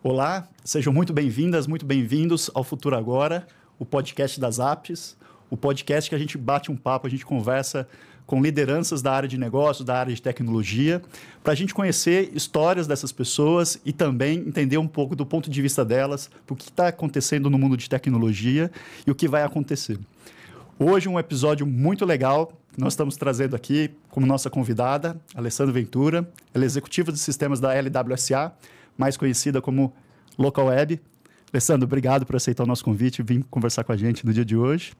Olá, sejam muito bem-vindas, muito bem-vindos ao Futuro Agora, o podcast das apps, o podcast que a gente bate um papo, a gente conversa com lideranças da área de negócios, da área de tecnologia, para a gente conhecer histórias dessas pessoas e também entender um pouco do ponto de vista delas, o que está acontecendo no mundo de tecnologia e o que vai acontecer. Hoje um episódio muito legal, nós estamos trazendo aqui como nossa convidada, Alessandra Ventura, ela é executiva de sistemas da LWSA, mais conhecida como Local Web. Alessandro, obrigado por aceitar o nosso convite e vir conversar com a gente no dia de hoje.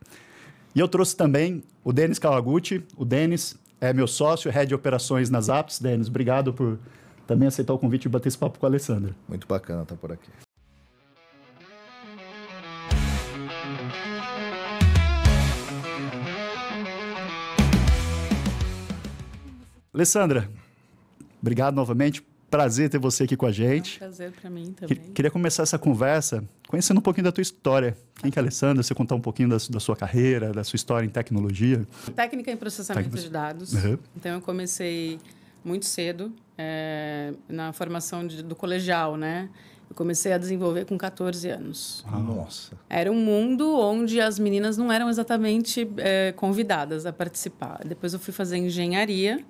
E eu trouxe também o Denis Kawaguchi. O Denis é meu sócio, head de operações nas apps. Denis, obrigado por também aceitar o convite e bater esse papo com a Alessandra. Muito bacana estar por aqui. Alessandra, obrigado novamente. Prazer ter você aqui com a gente. É um prazer para mim também. Queria começar essa conversa conhecendo um pouquinho da tua história. Quem que é a Alessandra? Você contar um pouquinho da sua carreira, da sua história em tecnologia. Técnica em processamento de dados. Uhum. Então, eu comecei muito cedo na formação do colegial, né? Eu comecei a desenvolver com 14 anos. Nossa. Era um mundo onde as meninas não eram exatamente convidadas a participar. Depois eu fui fazer engenharia.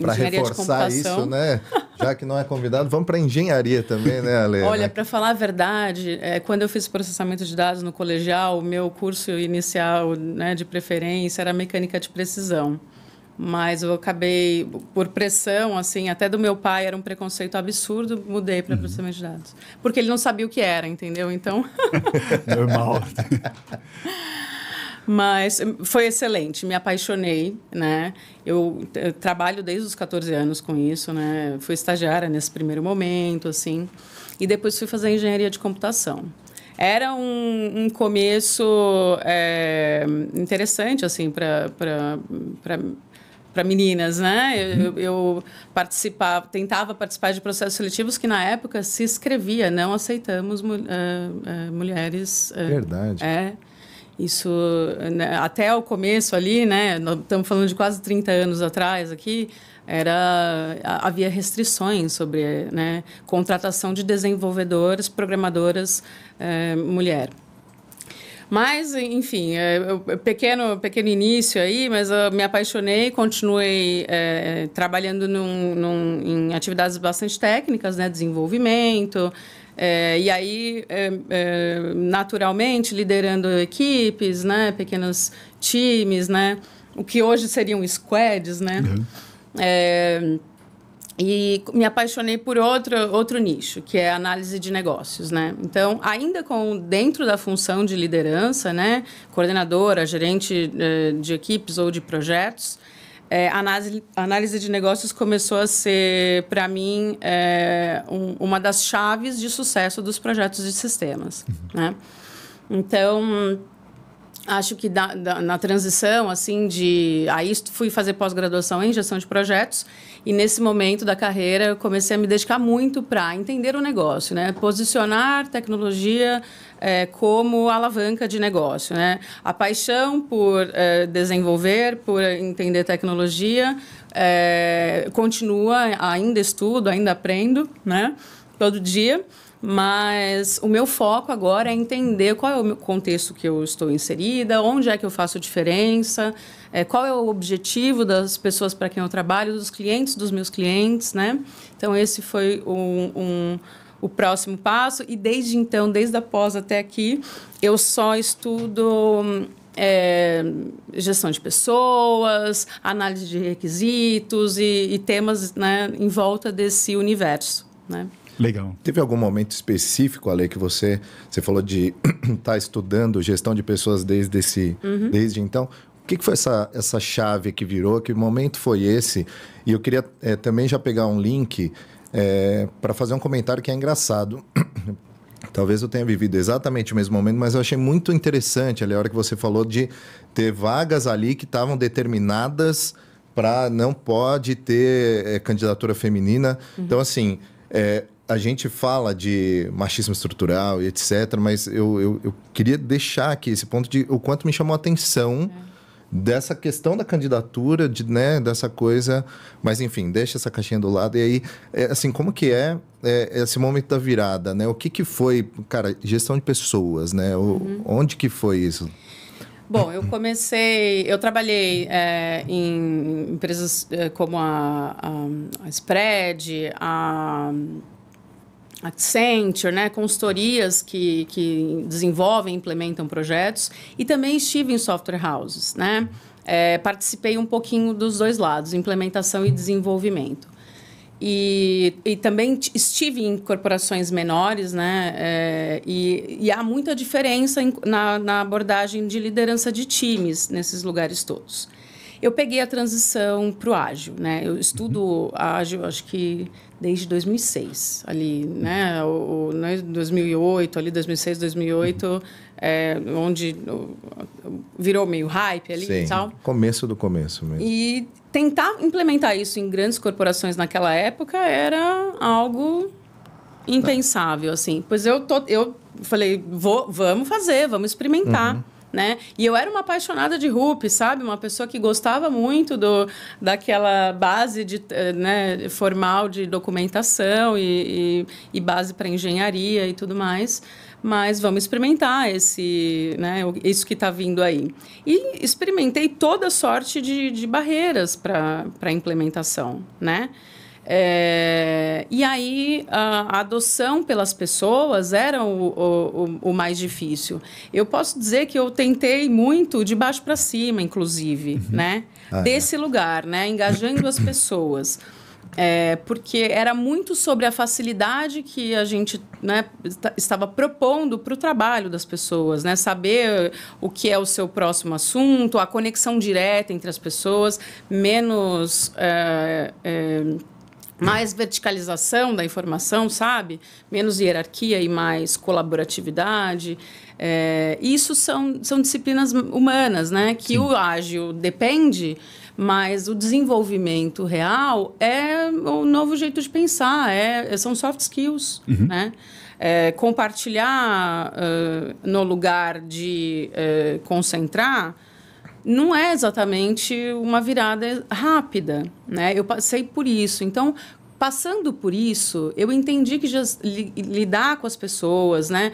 Para reforçar isso, né? Já que não é convidado, vamos para engenharia também, né, Ale? Olha, para falar a verdade, quando eu fiz processamento de dados no colegial, o meu curso inicial, né, de preferência era mecânica de precisão. Mas eu acabei, por pressão, assim, até do meu pai, era um preconceito absurdo, mudei para processamento de dados. Porque ele não sabia o que era, entendeu? Então... Normal. Mas foi excelente, me apaixonei, né? Eu trabalho desde os 14 anos com isso, né? Fui estagiária nesse primeiro momento, assim, e depois fui fazer engenharia de computação. Era um começo interessante, assim, para meninas, né? Eu tentava participar de processos seletivos que, na época, se escrevia, não aceitamos mulheres... Verdade. Isso, né, até o começo ali, né, nós estamos falando de quase 30 anos atrás aqui, havia restrições sobre, né, contratação de desenvolvedores, programadoras, mulher. Mas, enfim, pequeno início aí, mas eu me apaixonei, continuei trabalhando em atividades bastante técnicas, né, desenvolvimento. E aí, naturalmente, liderando equipes, né, pequenos times, né, o que hoje seriam squads, né? Uhum. E me apaixonei por outro nicho, que é a análise de negócios, né? Então, ainda dentro da função de liderança, né, coordenadora, gerente de equipes ou de projetos, a análise de negócios começou a ser, para mim, uma das chaves de sucesso dos projetos de sistemas. Né? Então, acho que na transição, assim, aí fui fazer pós-graduação em gestão de projetos e, nesse momento da carreira, eu comecei a me dedicar muito para entender o negócio, né? Posicionar tecnologia como alavanca de negócio, né? A paixão por desenvolver, por entender tecnologia, continua, ainda estudo, ainda aprendo, né? Todo dia. Mas o meu foco agora é entender qual é o meu contexto que eu estou inserida, onde é que eu faço diferença, qual é o objetivo das pessoas para quem eu trabalho, dos clientes, dos meus clientes, né? Então, esse foi o próximo passo. E desde então, desde a pós até aqui, eu só estudo gestão de pessoas, análise de requisitos e temas, né, em volta desse universo, né? Legal. Teve algum momento específico, Ale, que você falou de estar estudando gestão de pessoas desde então? O que foi essa chave que virou? Que momento foi esse? E eu queria também já pegar um link para fazer um comentário que é engraçado. Talvez eu tenha vivido exatamente o mesmo momento, mas eu achei muito interessante ali, a hora que você falou de ter vagas ali que estavam determinadas para não pode ter candidatura feminina. Então, assim... a gente fala de machismo estrutural e etc., mas eu queria deixar aqui esse ponto de o quanto me chamou a atenção dessa questão da candidatura, né, dessa coisa, mas enfim, deixa essa caixinha do lado. E aí, assim, como que é esse momento da virada, né? O que foi, cara, gestão de pessoas, né? Onde que foi isso? Bom, eu trabalhei em empresas como a Spread, a Accenture, né, consultorias que desenvolvem e implementam projetos, e também estive em software houses, né? Participei um pouquinho dos dois lados, implementação e desenvolvimento. E também estive em corporações menores, né? E há muita diferença na abordagem de liderança de times nesses lugares todos. Eu peguei a transição para o ágil, né? Eu estudo ágil, acho que desde 2006, ali, né? 2008, ali 2006, 2008, onde virou meio hype ali. Sim, e tal. Começo do começo mesmo. E tentar implementar isso em grandes corporações naquela época era algo impensável, assim. Pois eu falei, vamos fazer, vamos experimentar. Né? E eu era uma apaixonada de RUP, sabe? Uma pessoa que gostava muito daquela base né, formal de documentação e base para engenharia e tudo mais. Mas vamos experimentar isso que está vindo aí. E experimentei toda sorte de barreiras para a implementação, né? E aí, a adoção pelas pessoas era o mais difícil. Eu posso dizer que eu tentei muito de baixo para cima, inclusive, né? Desse lugar, né? Engajando as pessoas. Porque era muito sobre a facilidade que a gente, né, estava propondo para o trabalho das pessoas, né? Saber o que é o seu próximo assunto, a conexão direta entre as pessoas, menos... mais verticalização da informação, sabe? Menos hierarquia e mais colaboratividade. Isso são disciplinas humanas, né? Que Sim. O ágil depende, mas o desenvolvimento real é o novo jeito de pensar, são soft skills, né? Compartilhar no lugar de concentrar não é exatamente uma virada rápida, né? Eu passei por isso. Então, passando por isso, eu entendi que lidar com as pessoas, né?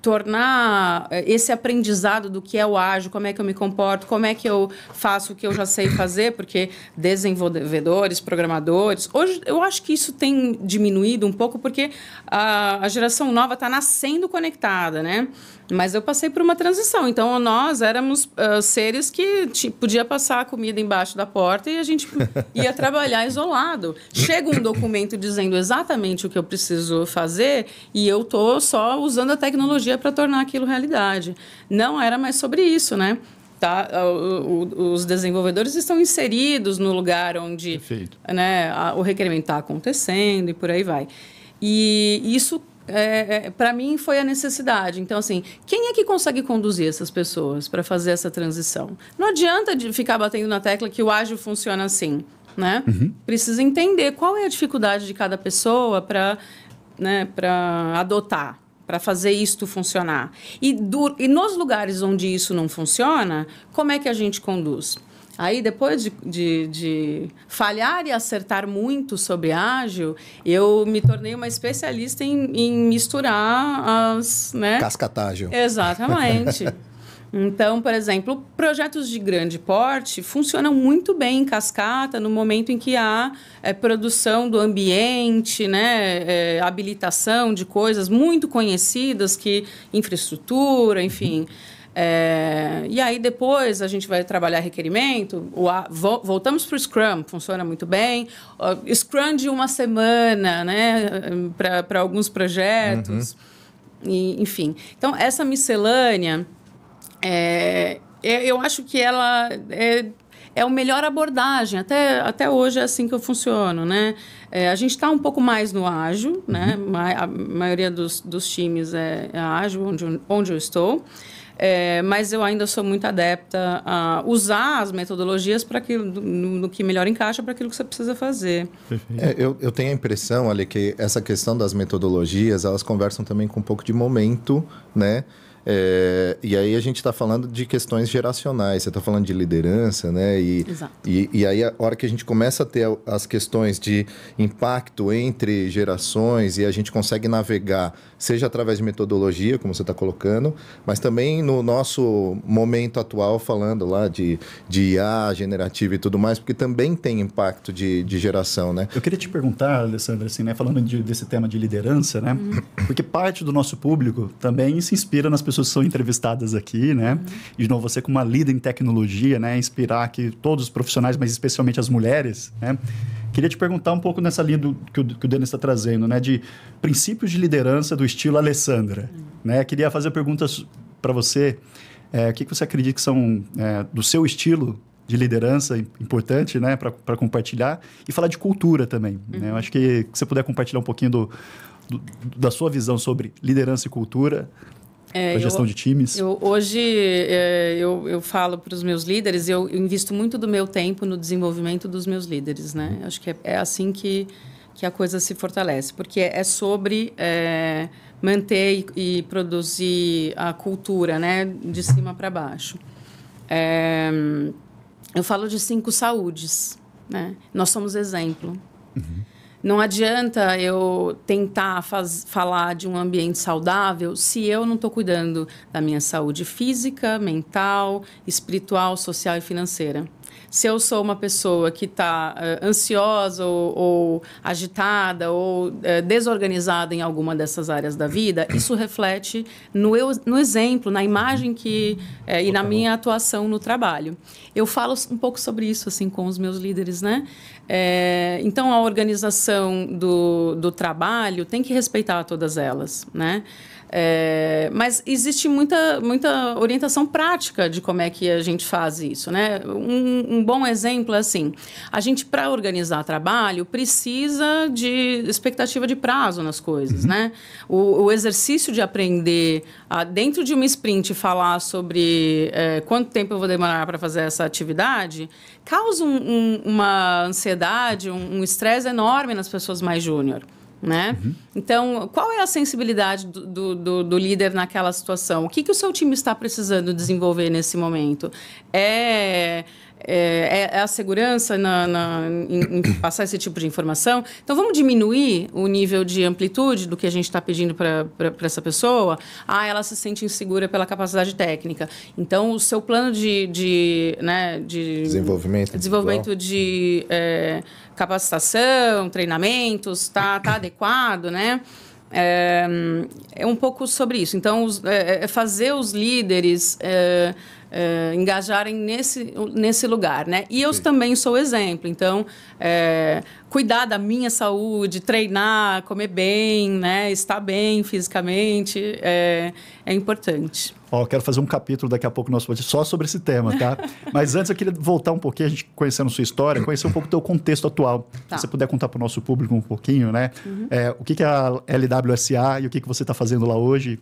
Tornar esse aprendizado do que é o ágil, como é que eu me comporto, como é que eu faço o que eu já sei fazer, porque desenvolvedores, programadores... Hoje, eu acho que isso tem diminuído um pouco, porque a geração nova está nascendo conectada, né? Mas eu passei por uma transição. Então, nós éramos seres que podia passar a comida embaixo da porta e a gente ia trabalhar isolado. Chega um documento dizendo exatamente o que eu preciso fazer e eu estou só usando a tecnologia para tornar aquilo realidade. Não era mais sobre isso, né? Tá? Os desenvolvedores estão inseridos no lugar onde, né, o requerimento está acontecendo e por aí vai. E isso... para mim foi a necessidade. Então, assim, quem é que consegue conduzir essas pessoas para fazer essa transição? Não adianta de ficar batendo na tecla que o ágil funciona assim, né? Precisa entender qual é a dificuldade de cada pessoa para adotar, para fazer isto funcionar. E nos lugares onde isso não funciona, como é que a gente conduz? Aí, depois de falhar e acertar muito sobre ágil, eu me tornei uma especialista em misturar as... Né? Cascata ágil. Exatamente. Então, por exemplo, projetos de grande porte funcionam muito bem em cascata no momento em que há produção do ambiente, né? Habilitação de coisas muito conhecidas, infraestrutura, enfim... e aí depois a gente vai trabalhar requerimento, voltamos para o Scrum, funciona muito bem, Scrum de uma semana, né, para alguns projetos, enfim. Então, essa miscelânea, eu acho que ela é a melhor abordagem, até hoje é assim que eu funciono, né? A gente está um pouco mais no ágil, né? A maioria dos times é ágil, onde eu estou. Mas eu ainda sou muito adepta a usar as metodologias para no que melhor encaixa para aquilo que você precisa fazer. Eu tenho a impressão, Ali, que essa questão das metodologias, elas conversam também com um pouco de momento, né? E aí a gente está falando de questões geracionais, você está falando de liderança, né? Exato. E aí a hora que a gente começa a ter as questões de impacto entre gerações e a gente consegue navegar, seja através de metodologia, como você está colocando, mas também no nosso momento atual, falando lá de IA generativa e tudo mais, porque também tem impacto de geração, né? Eu queria te perguntar, Alessandra, assim, né, falando desse tema de liderança, né? Porque parte do nosso público também se inspira nas pessoas que são entrevistadas aqui, né? E, de novo, você como uma líder em tecnologia, né? Inspirar aqui todos os profissionais, mas especialmente as mulheres, né? Queria te perguntar um pouco nessa linha que o Denis está trazendo, né? De princípios de liderança do estilo Alessandra, né? Queria fazer perguntas para você. O que você acredita que são do seu estilo de liderança importante, né? Para compartilhar. E falar de cultura também, né? Eu acho que se você puder compartilhar um pouquinho da sua visão sobre liderança e cultura, a gestão de times. Hoje, eu falo para os meus líderes, eu invisto muito do meu tempo no desenvolvimento dos meus líderes, né? Acho que é assim que a coisa se fortalece, porque é sobre manter e produzir a cultura, né? De cima para baixo. Eu falo de 5 saúdes, né? Nós somos exemplo. Não adianta eu tentar falar de um ambiente saudável se eu não estou cuidando da minha saúde física, mental, espiritual, social e financeira. Se eu sou uma pessoa que está ansiosa ou agitada ou desorganizada em alguma dessas áreas da vida, isso reflete no exemplo, na imagem e na minha atuação no trabalho. Eu falo um pouco sobre isso assim, com os meus líderes, né? Então, a organização do trabalho tem que respeitar todas elas, né? Mas existe muita orientação prática de como é que a gente faz isso, né? Um bom exemplo é assim, a gente, para organizar trabalho, precisa de expectativa de prazo nas coisas, né? O exercício de aprender, dentro de uma sprint, falar sobre quanto tempo eu vou demorar para fazer essa atividade, causa uma ansiedade, um estresse enorme nas pessoas mais júnior. Né? Então, qual é a sensibilidade do líder naquela situação? O que o seu time está precisando desenvolver nesse momento? É a segurança em passar esse tipo de informação? Então, vamos diminuir o nível de amplitude do que a gente está pedindo para essa pessoa? Ela se sente insegura pela capacidade técnica. Então, o seu plano de desenvolvimento de capacitação, treinamentos, está adequado, né? É um pouco sobre isso. Então, fazer os líderes engajarem nesse lugar, né? E eu também sou exemplo. Então, cuidar da minha saúde, treinar, comer bem, né? Estar bem fisicamente é importante. Quero fazer um capítulo daqui a pouco no nosso podcast só sobre esse tema, tá? Mas antes eu queria voltar um pouquinho, a gente conhecendo sua história, conhecer um pouco do teu contexto atual. Tá. Se você puder contar para o nosso público um pouquinho, né? O que é a LWSA e o que você está fazendo lá hoje.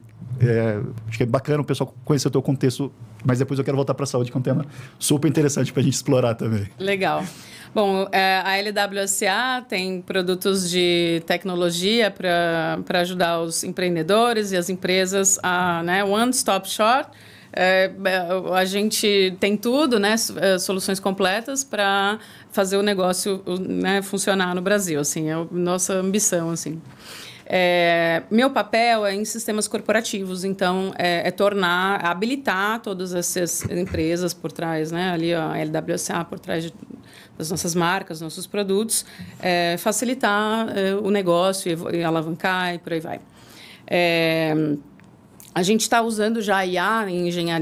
Acho que é bacana o pessoal conhecer o teu contexto, mas depois eu quero voltar para a saúde, que é um tema super interessante para a gente explorar também. Legal. Bom, a LWSA tem produtos de tecnologia para ajudar os empreendedores e as empresas a one-stop shop. A gente tem tudo, né, soluções completas para fazer o negócio, né, funcionar no Brasil. Assim, é a nossa ambição, assim. Meu papel é em sistemas corporativos, então habilitar todas essas empresas por trás, né, ali a LWSA por trás das nossas marcas, nossos produtos, facilitar o negócio e alavancar e por aí vai. A gente está usando já a IA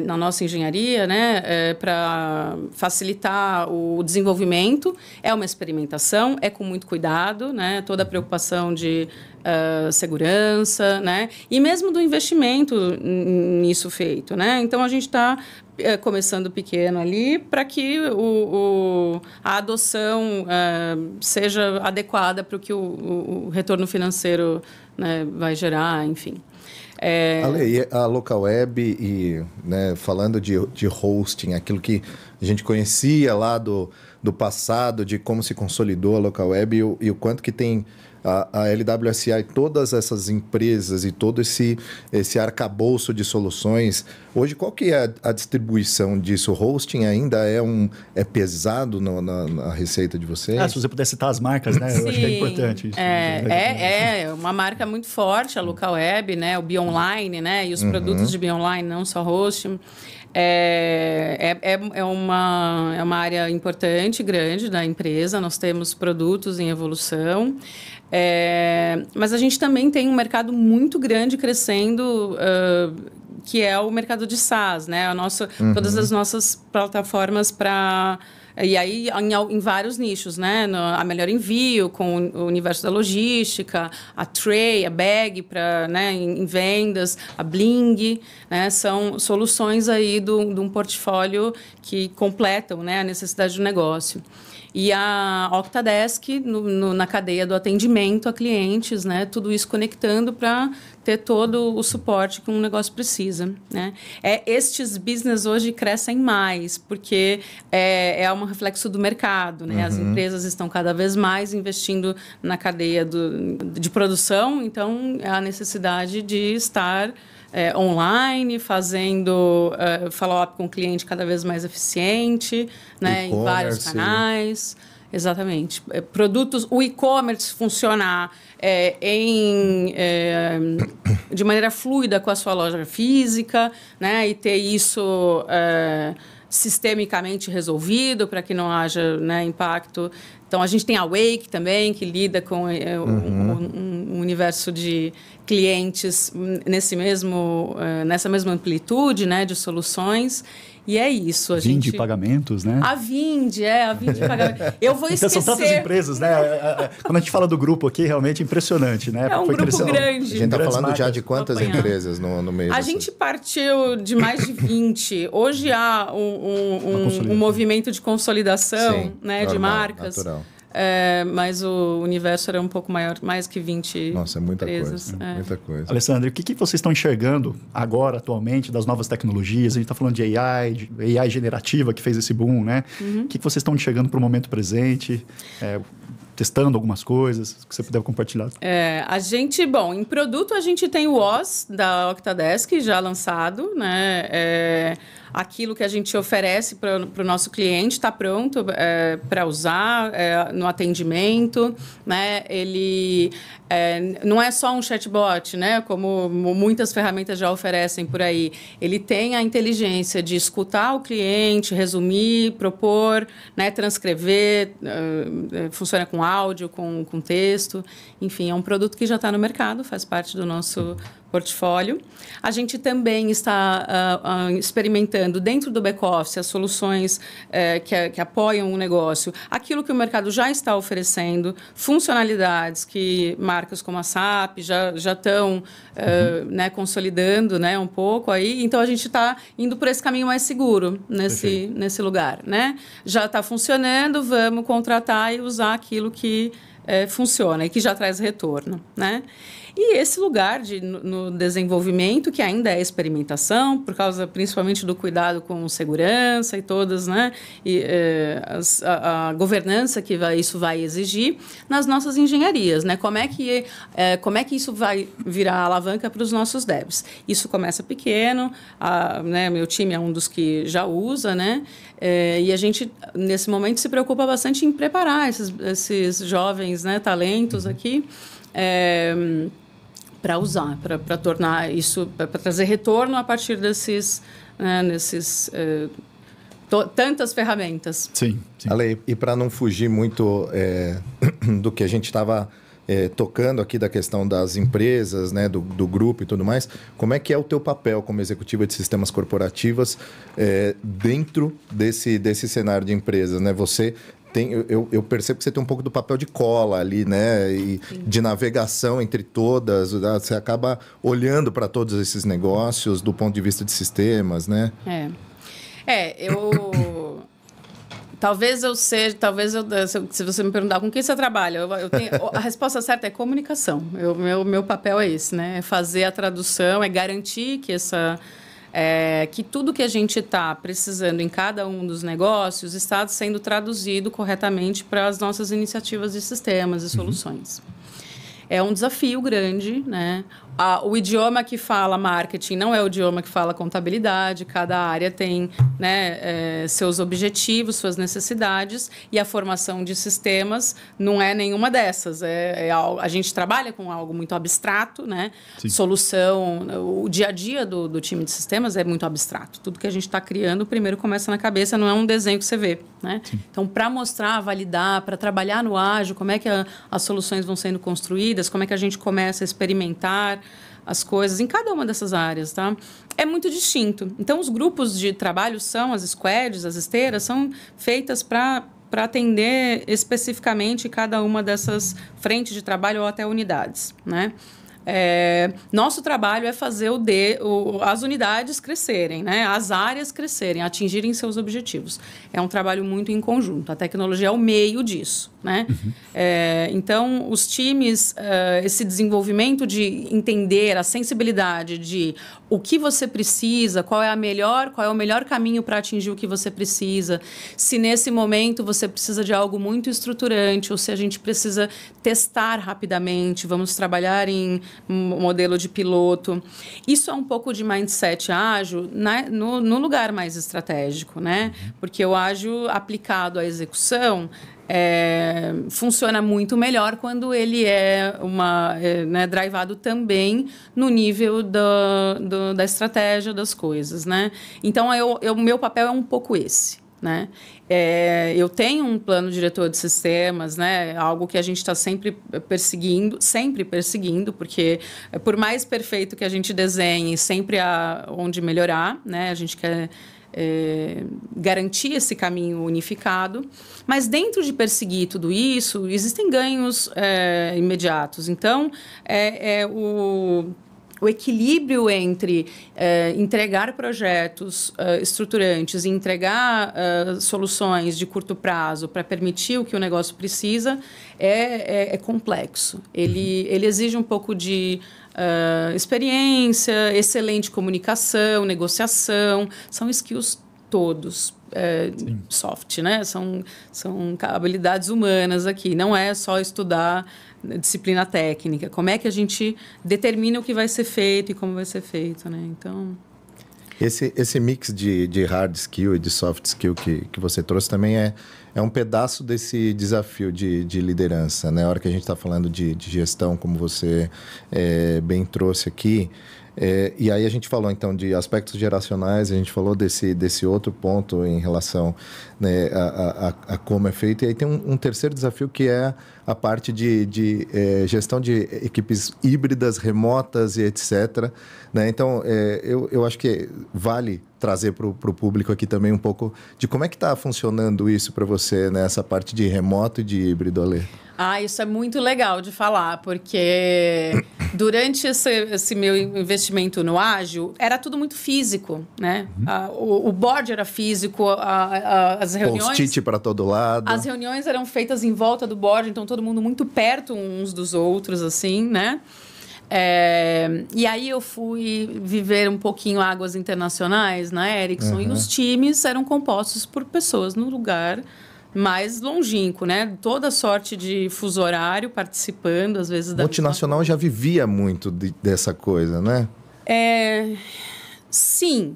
na nossa engenharia, né, para facilitar o desenvolvimento. É uma experimentação, é com muito cuidado, né, toda a preocupação de segurança, né, e mesmo do investimento nisso feito, né. Então, a gente está começando pequeno ali para que a adoção seja adequada para o que o retorno financeiro, né, vai gerar, enfim. Ale, a Localweb e, né, falando de hosting, aquilo que a gente conhecia lá do passado, de como se consolidou a Localweb e o quanto que tem a LWSI, todas essas empresas e todo esse arcabouço de soluções, hoje qual que é a distribuição disso? O hosting ainda é pesado na receita de vocês? Se você puder citar as marcas, né? Sim, eu acho que é importante isso. É uma marca muito forte, a LocalWeb, né? O BeOnline, né? E os produtos de BeOnline, não só hosting. É uma área importante, grande da empresa. Nós temos produtos em evolução. Mas a gente também tem um mercado muito grande crescendo, que é o mercado de SaaS, né? Todas as nossas plataformas para... E aí, em vários nichos, né? A Melhor Envio, com o universo da logística, a Tray, a Bag, né? em vendas, a Bling, né? São soluções aí de um portfólio que completam, né? A necessidade do negócio. E a Octadesk na cadeia do atendimento a clientes, né? Tudo isso conectando para ter todo o suporte que um negócio precisa, né? Estes business hoje crescem mais, porque é um reflexo do mercado, né? As empresas estão cada vez mais investindo na cadeia de produção, então há a necessidade de estar online, fazendo follow-up com o cliente cada vez mais eficiente, né, em vários canais. Exatamente. O e-commerce funcionar de maneira fluida com a sua loja física, né, e ter isso sistemicamente resolvido para que não haja, né, impacto. Então, a gente tem a Wake também, que lida com um universo de clientes nessa mesma amplitude, né, de soluções. E é isso. Vind Pagamentos, né? A Vind Pagamentos. Eu vou esquecer... São tantas empresas, né? Quando a gente fala do grupo aqui, realmente é impressionante, né? É um grupo grande. A gente está falando já de quantas empresas no meio? A gente partiu de mais de 20. Hoje há um movimento de consolidação. Sim, né, normal, de marcas. Natural. Mas o universo era um pouco maior, mais que 20 Nossa, é muita empresas. Coisa. Muita coisa. Alessandro, o que vocês estão enxergando agora, atualmente, das novas tecnologias? A gente está falando de AI generativa, que fez esse boom, né? O que vocês estão enxergando para o momento presente? Testando algumas coisas, que você puder compartilhar. Em produto, a gente tem o OS da Octadesk já lançado, né? Aquilo que a gente oferece para o nosso cliente está pronto para usar no atendimento, né? Ele não é só um chatbot, né? Como muitas ferramentas já oferecem por aí. Ele tem a inteligência de escutar o cliente, resumir, propor, né? Transcrever, funciona com áudio, com texto. Enfim, é um produto que já está no mercado, faz parte do nosso portfólio. A gente também está experimentando dentro do back-office as soluções que apoiam o negócio, aquilo que o mercado já está oferecendo, funcionalidades que marcas como a SAP já estão consolidando, né, um pouco aí. Então, a gente está indo por esse caminho mais seguro nesse lugar, né? Já está funcionando, vamos contratar e usar aquilo que funciona e que já traz retorno, né? E esse lugar no desenvolvimento, que ainda é experimentação, por causa principalmente do cuidado com segurança e todas, né? E a governança que isso vai exigir nas nossas engenharias, né? Como é que isso vai virar alavanca para os nossos devs? Isso começa pequeno, né? Meu time é um dos que já usa, né? E a gente, nesse momento, se preocupa bastante em preparar esses jovens, né, talentos aqui, para usar, para tornar isso, para trazer retorno a partir desses tantas ferramentas. Sim. Ale, e para não fugir muito do que a gente estava tocando aqui da questão das empresas, né, do grupo e tudo mais, como é que é o teu papel como executiva de sistemas corporativos dentro desse cenário de empresas, né? Você eu percebo que você tem um pouco do papel de cola ali, né? E de navegação entre todas. Você acaba olhando para todos esses negócios do ponto de vista de sistemas, né? Se você me perguntar com quem você trabalha, a resposta certa é comunicação. Meu papel é esse, né? É fazer a tradução, é garantir que tudo que a gente está precisando em cada um dos negócios está sendo traduzido corretamente para as nossas iniciativas de sistemas e soluções. é um desafio grande, né? O idioma que fala marketing não é o idioma que fala contabilidade. Cada área tem, né, seus objetivos, suas necessidades, e a formação de sistemas não é nenhuma dessas. A gente trabalha com algo muito abstrato, né? Solução, o dia a dia do time de sistemas é muito abstrato. Tudo que a gente está criando, primeiro começa na cabeça, não é um desenho que você vê, né? Então, para mostrar, validar, para trabalhar no ágil, como é que as soluções vão sendo construídas, como é que a gente começa a experimentar as coisas em cada uma dessas áreas, tá? É muito distinto. Então, os grupos de trabalho são, as squads, as esteiras, são feitas para atender especificamente cada uma dessas frentes de trabalho ou até unidades, né? Nosso trabalho é fazer as unidades crescerem, né? As áreas crescerem, atingirem seus objetivos. É um trabalho muito em conjunto. A tecnologia é o meio disso, né? Então, os times, esse desenvolvimento de entender a sensibilidade de o que você precisa, qual é o melhor caminho para atingir o que você precisa, se nesse momento você precisa de algo muito estruturante ou se a gente precisa testar rapidamente, vamos trabalhar em modelo de piloto. Isso é um pouco de mindset ágil no lugar mais estratégico, né? Porque o ágil aplicado à execução funciona muito melhor quando ele né, drivado também no nível da estratégia das coisas, né? Então, o meu papel é um pouco esse, né? Eu tenho um plano diretor de sistemas, né? Algo que a gente está sempre perseguindo, porque por mais perfeito que a gente desenhe, sempre há onde melhorar, né? A gente quer garantir esse caminho unificado, mas dentro de perseguir tudo isso, existem ganhos imediatos. Então, o equilíbrio entre entregar projetos estruturantes e entregar soluções de curto prazo para permitir o que o negócio precisa é complexo. Ele exige um pouco de experiência, excelente comunicação, negociação, são skills todos soft, né? São habilidades humanas aqui, não é só estudar disciplina técnica. Como é que a gente determina o que vai ser feito e como vai ser feito, né? Então... Esse mix de hard skill e de soft skill que você trouxe também é um pedaço desse desafio de liderança, né? A hora que a gente está falando de gestão, como você bem trouxe aqui, e aí a gente falou, então, de aspectos geracionais, a gente falou desse outro ponto em relação, né, a como é feito. E aí tem um terceiro desafio que é a parte de gestão de equipes híbridas, remotas e etc. Né? Então, eu acho que vale trazer para o público aqui também um pouco de como é que está funcionando isso para você, né? Essa parte de remoto e de híbrido, Alê. Isso é muito legal de falar, porque durante esse meu investimento no ágil, era tudo muito físico, né? O board era físico, as reuniões... Post-it para todo lado. As reuniões eram feitas em volta do board, então todo mundo muito perto uns dos outros, assim, né? E aí eu fui viver um pouquinho águas internacionais na Ericsson, e os times eram compostos por pessoas no lugar mais longínquo, né? Toda sorte de fuso horário participando, às vezes... Multinacional já vivia muito dessa coisa, né? Sim.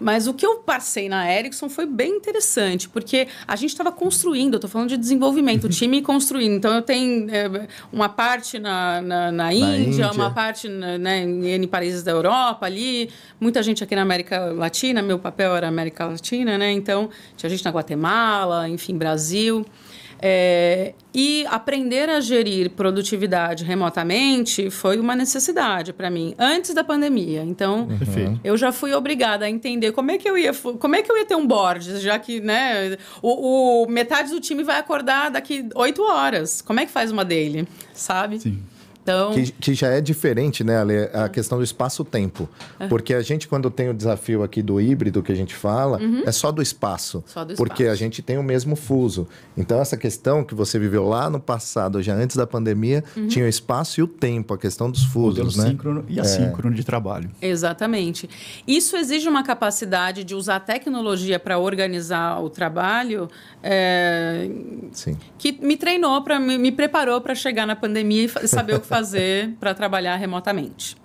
Mas o que eu passei na Ericsson foi bem interessante, porque a gente estava construindo, eu estou falando de desenvolvimento, o time construindo. Então, eu tenho uma parte na Índia, uma parte em N países da Europa ali, muita gente aqui na América Latina, meu papel era América Latina, né? Então, tinha gente na Guatemala, enfim, Brasil. E aprender a gerir produtividade remotamente foi uma necessidade para mim, antes da pandemia. Então, eu já fui obrigada a entender como é que eu ia ter um board, já que, né, metade do time vai acordar daqui 8 horas. Como é que faz uma daily, sabe? Sim. Então... Que já é diferente, né, Ale, a questão do espaço-tempo. Porque a gente, quando tem o desafio aqui do híbrido que a gente fala, é só do espaço. Porque a gente tem o mesmo fuso. Então, essa questão que você viveu lá no passado, já antes da pandemia, tinha o espaço e o tempo, a questão dos fusos, né? Síncrono e assíncrono de trabalho. Exatamente. Isso exige uma capacidade de usar tecnologia para organizar o trabalho Sim. que me treinou, me preparou para chegar na pandemia e saber o que fazer para trabalhar remotamente.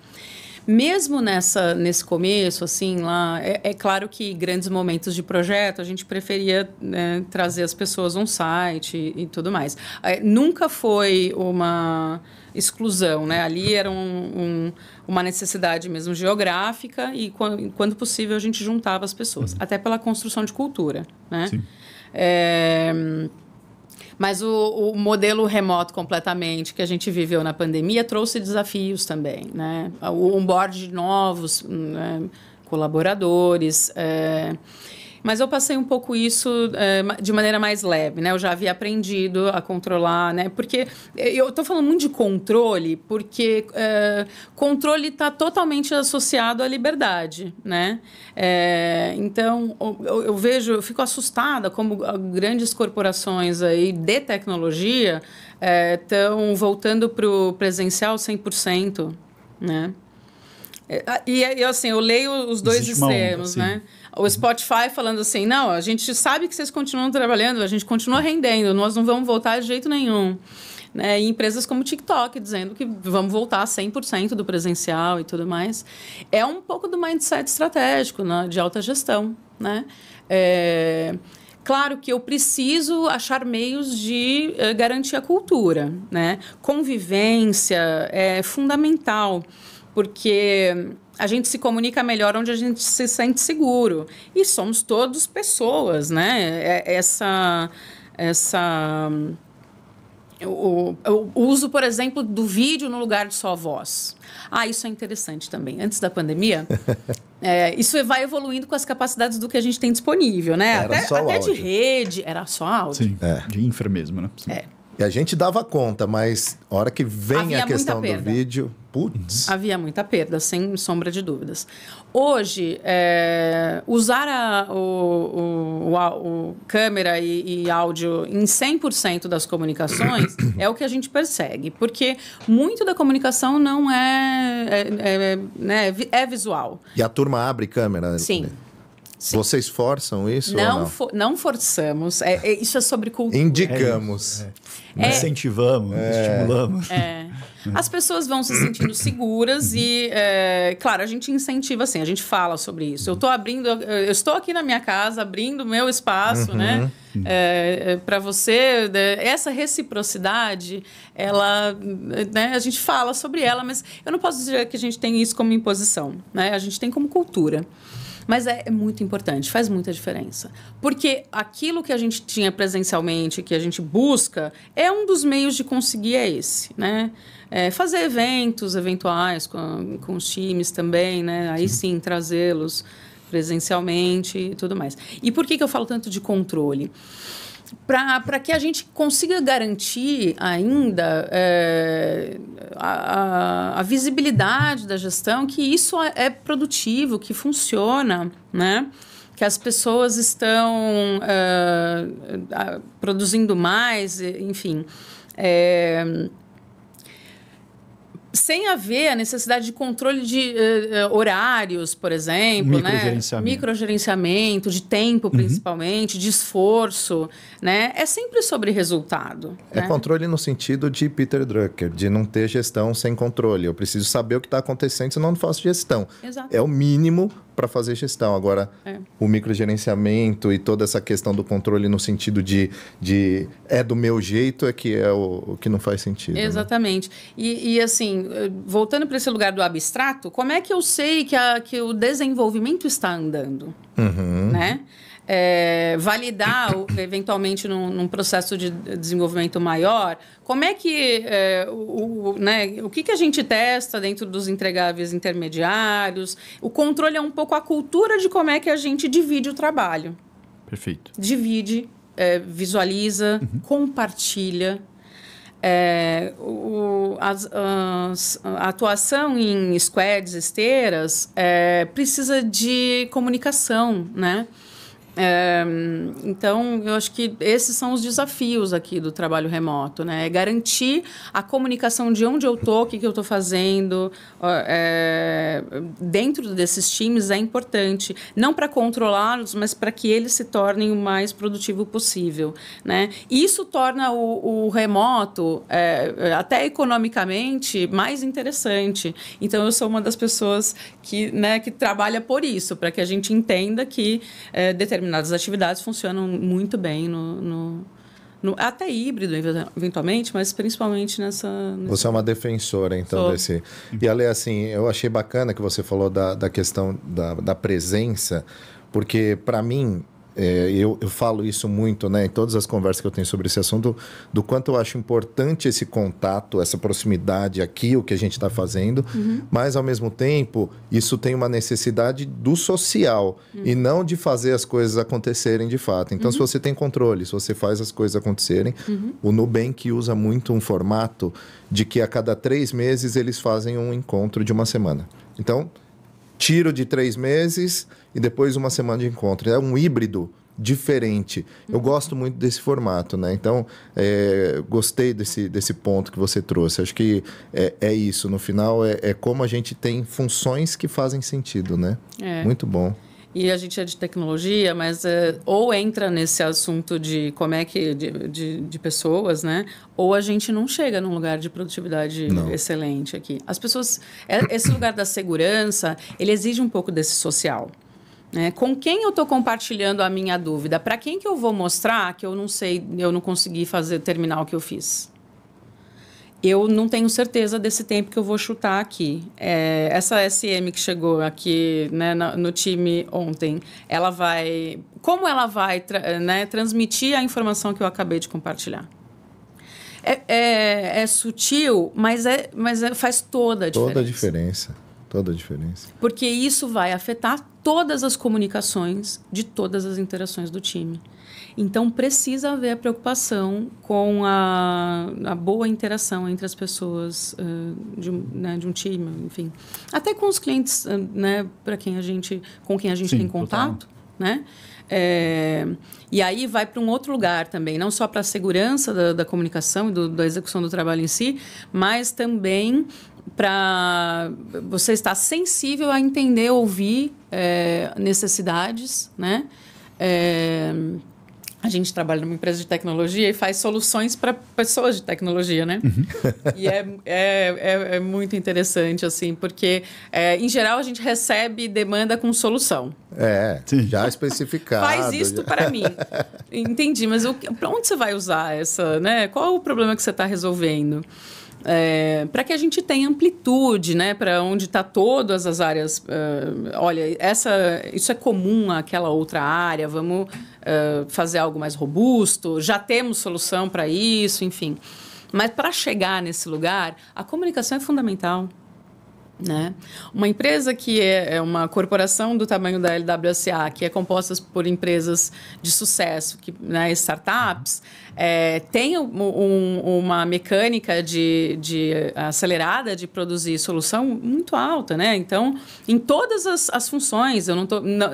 Mesmo nesse começo, assim, lá, é claro que grandes momentos de projeto, a gente preferia, né, trazer as pessoas on-site e tudo mais. Nunca foi uma exclusão, né? Ali era uma necessidade mesmo geográfica e, quando possível, a gente juntava as pessoas. Até pela construção de cultura, né? Sim. Mas o modelo remoto completamente que a gente viveu na pandemia trouxe desafios também, né? O onboard de novos, né, colaboradores. Mas eu passei um pouco isso de maneira mais leve, né? Eu já havia aprendido a controlar, né? Porque eu estou falando muito de controle, porque controle está totalmente associado à liberdade, né? Então, eu fico assustada como grandes corporações aí de tecnologia estão voltando para o presencial 100%, né? E assim, eu leio os dois extremos, né? O Spotify falando assim, não, a gente sabe que vocês continuam trabalhando, a gente continua rendendo, nós não vamos voltar de jeito nenhum. Né? E empresas como o TikTok dizendo que vamos voltar a 100% do presencial e tudo mais. É um pouco do mindset estratégico, né? De alta gestão, né? Claro que eu preciso achar meios de garantir a cultura, né? Convivência é fundamental, porque a gente se comunica melhor onde a gente se sente seguro. E somos todos pessoas, né? O uso, por exemplo, do vídeo no lugar de só voz. Isso é interessante também. Antes da pandemia, isso vai evoluindo com as capacidades do que a gente tem disponível, né? Até de rede, era só áudio. Sim, de infra mesmo, né? Sim. E a gente dava conta, mas a hora que vem a questão do vídeo, putz. Havia muita perda, sem sombra de dúvidas. Hoje, usar o câmera e áudio em 100% das comunicações é o que a gente persegue, porque muito da comunicação não é visual. E a turma abre câmera? Sim. Sim. Vocês forçam isso ou não? Não forçamos. Isso é sobre cultura. Indicamos. Incentivamos, estimulamos. As pessoas vão se sentindo seguras e, claro, a gente incentiva assim, a gente fala sobre isso. Eu estou aqui na minha casa, abrindo o meu espaço, né? Para você, essa reciprocidade, ela, né, a gente fala sobre ela, mas eu não posso dizer que a gente tem isso como imposição, né? A gente tem como cultura. Mas é muito importante, faz muita diferença. Porque aquilo que a gente tinha presencialmente, que a gente busca, é um dos meios de conseguir esse, né? Fazer eventos eventuais com os times também, né? Aí sim, trazê-los presencialmente e tudo mais. E por que eu falo tanto de controle? Para que a gente consiga garantir ainda a visibilidade da gestão, que isso é produtivo, que funciona, né? Que as pessoas estão produzindo mais, enfim. Sem haver a necessidade de controle de horários, por exemplo, microgerenciamento, de tempo, principalmente, de esforço, né? É sempre sobre resultado. É, né? Controle no sentido de Peter Drucker, de não ter gestão sem controle. Eu preciso saber o que está acontecendo, senão não faço gestão. Exato. É o mínimo para fazer gestão. Agora, o microgerenciamento e toda essa questão do controle no sentido de do meu jeito é o que não faz sentido. Exatamente. Né? E assim, voltando para esse lugar do abstrato, como é que eu sei que o desenvolvimento está andando? Né? Validar, eventualmente, num processo de desenvolvimento maior, como é que o que a gente testa dentro dos entregáveis intermediários? O controle é um pouco a cultura de como é que a gente divide o trabalho. Perfeito. Divide, visualiza, compartilha. A atuação em squads, esteiras, precisa de comunicação, né? Então, eu acho que esses são os desafios aqui do trabalho remoto, né? É garantir a comunicação de onde eu estou, o que eu estou fazendo. Dentro desses times é importante, não para controlá-los, mas para que eles se tornem o mais produtivo possível, né? Isso torna o remoto, até economicamente, mais interessante. Então, eu sou uma das pessoas que trabalha por isso, para que a gente entenda que determinadas atividades funcionam muito bem até híbrido, eventualmente, mas principalmente nessa... Você é uma defensora, então, desse... E, Ale, assim, eu achei bacana que você falou da questão da presença, porque, para mim, eu falo isso muito, né, em todas as conversas que eu tenho sobre esse assunto, do quanto eu acho importante esse contato, essa proximidade aqui, o que a gente está fazendo, mas, ao mesmo tempo, isso tem uma necessidade do social e não de fazer as coisas acontecerem de fato. Então, se você tem controle, se você faz as coisas acontecerem, o Nubank usa muito um formato de que a cada 3 meses eles fazem um encontro de uma semana. Então, tiro de 3 meses e depois uma semana de encontro. É um híbrido diferente. Eu gosto muito desse formato, né? Então, gostei desse ponto que você trouxe. Acho que é isso. No final, é como a gente tem funções que fazem sentido, né? Muito bom. E a gente é de tecnologia, mas ou entra nesse assunto de como é que de pessoas, né? Ou a gente não chega num lugar de produtividade excelente aqui. As pessoas... Esse lugar da segurança, ele exige um pouco desse social. Né? Com quem eu estou compartilhando a minha dúvida? Para quem que eu vou mostrar que eu não sei, eu não consegui terminar o que eu fiz? Eu não tenho certeza desse tempo que eu vou chutar aqui. Essa SM que chegou aqui, né, no time ontem, como ela vai transmitir a informação que eu acabei de compartilhar? É sutil, mas faz toda a diferença. Toda a diferença. Porque isso vai afetar todas as comunicações de todas as interações do time. Então, precisa haver a preocupação com a boa interação entre as pessoas de um time, enfim. Até com os clientes, né, com quem a gente tem contato, né? E aí vai para um outro lugar também, não só para a segurança da comunicação e da execução do trabalho em si, mas também para você estar sensível a entender, ouvir necessidades, né? A gente trabalha numa empresa de tecnologia e faz soluções para pessoas de tecnologia, né? E é muito interessante, assim, porque, em geral, a gente recebe demanda com solução. Já especificado. Faz isto para mim. Entendi, mas para onde você vai usar essa, né? Qual o problema que você está resolvendo? Para que a gente tenha amplitude, né? Para onde está todas as áreas. Olha, isso é comum àquela outra área, vamos fazer algo mais robusto, já temos solução para isso, enfim. Mas para chegar nesse lugar, a comunicação é fundamental. Né? Uma empresa que é uma corporação do tamanho da LWSA, que é composta por empresas de sucesso, né, startups, tem uma mecânica de acelerada de produzir solução muito alta. Né? Então, em todas as funções,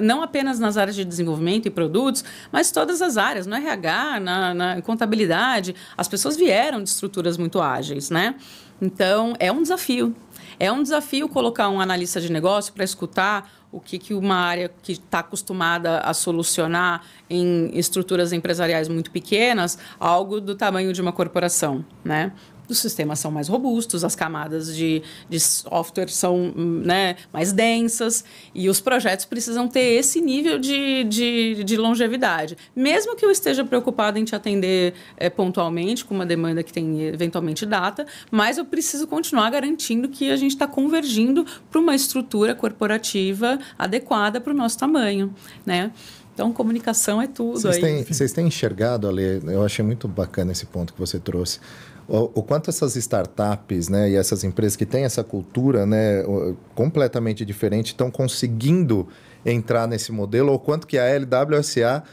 não apenas nas áreas de desenvolvimento e produtos, mas todas as áreas, no RH, na contabilidade, as pessoas vieram de estruturas muito ágeis. Né? Então, é um desafio. É um desafio colocar um analista de negócio para escutar o que uma área que está acostumada a solucionar em estruturas empresariais muito pequenas, algo do tamanho de uma corporação, né? Os sistemas são mais robustos, as camadas de software são, né, mais densas e os projetos precisam ter esse nível de longevidade. Mesmo que eu esteja preocupado em te atender pontualmente, com uma demanda que tem eventualmente data, mas eu preciso continuar garantindo que a gente está convergindo para uma estrutura corporativa adequada para o nosso tamanho, né? Então, comunicação é tudo. Vocês têm enxergado, Ale, eu achei muito bacana esse ponto que você trouxe, o quanto essas startups, né, e essas empresas que têm essa cultura, né, completamente diferente estão conseguindo entrar nesse modelo, ou quanto que a LWSA